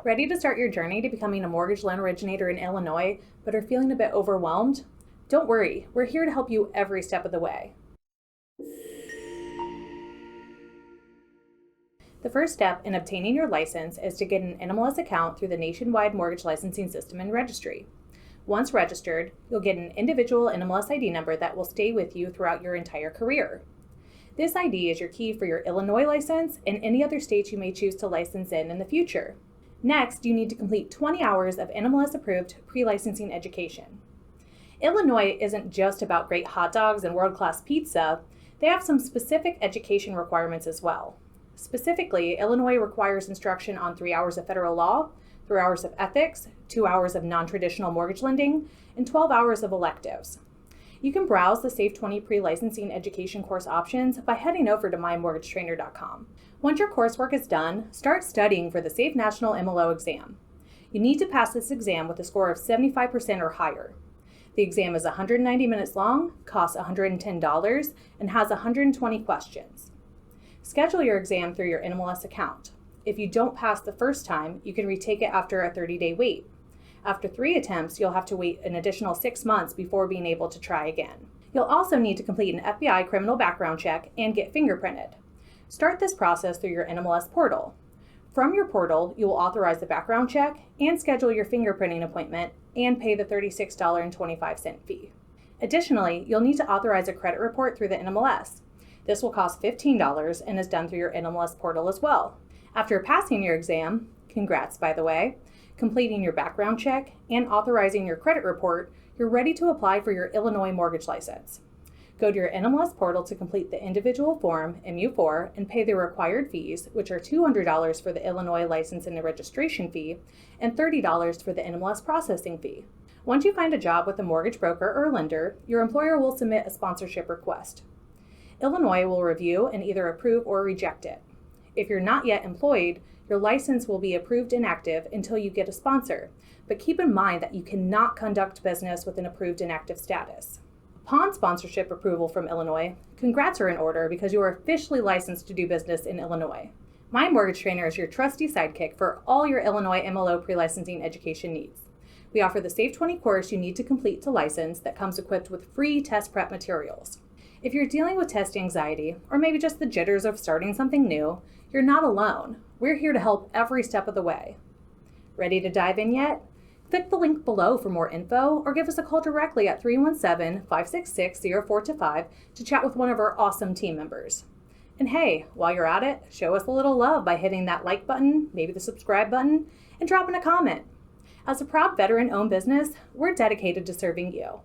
Ready to start your journey to becoming a mortgage loan originator in Illinois, but are feeling a bit overwhelmed? Don't worry, we're here to help you every step of the way. The first step in obtaining your license is to get an NMLS account through the nationwide mortgage licensing system and registry. Once registered, you'll get an individual NMLS ID number that will stay with you throughout your entire career. This ID is your key for your Illinois license and any other states you may choose to license in the future. Next, you need to complete 20 hours of NMLS-approved pre-licensing education. Illinois isn't just about great hot dogs and world-class pizza. They have some specific education requirements as well. Specifically, Illinois requires instruction on 3 hours of federal law, 3 hours of ethics, 2 hours of non-traditional mortgage lending, and 12 hours of electives. You can browse the Safe 20 pre-licensing education course options by heading over to mymortgagetrainer.com. Once your coursework is done, start studying for the Safe National MLO exam. You need to pass this exam with a score of 75% or higher. The exam is 190 minutes long, costs $110, and has 120 questions. Schedule your exam through your NMLS account. If you don't pass the first time, you can retake it after a 30-day wait. After 3 attempts, you'll have to wait an additional 6 months before being able to try again. You'll also need to complete an FBI criminal background check and get fingerprinted. Start this process through your NMLS portal. From your portal, you will authorize the background check and schedule your fingerprinting appointment and pay the $36.25 fee. Additionally, you'll need to authorize a credit report through the NMLS. This will cost $15 and is done through your NMLS portal as well. After passing your exam, congrats by the way, completing your background check, and authorizing your credit report, you're ready to apply for your Illinois mortgage license. Go to your NMLS portal to complete the individual form, MU4, and pay the required fees, which are $200 for the Illinois license and the registration fee, and $30 for the NMLS processing fee. Once you find a job with a mortgage broker or lender, your employer will submit a sponsorship request. Illinois will review and either approve or reject it. If you're not yet employed, your license will be approved inactive until you get a sponsor, but keep in mind that you cannot conduct business with an approved inactive status. Upon sponsorship approval from Illinois, congrats are in order because you are officially licensed to do business in Illinois. My Mortgage Trainer is your trusty sidekick for all your Illinois MLO pre-licensing education needs. We offer the Safe 20 course you need to complete to license that comes equipped with free test prep materials. If you're dealing with test anxiety, or maybe just the jitters of starting something new, you're not alone. We're here to help every step of the way. Ready to dive in yet? Click the link below for more info or give us a call directly at 317-566-0425 to chat with one of our awesome team members. And hey, while you're at it, show us a little love by hitting that like button, maybe the subscribe button, and dropping a comment. As a proud veteran-owned business, we're dedicated to serving you.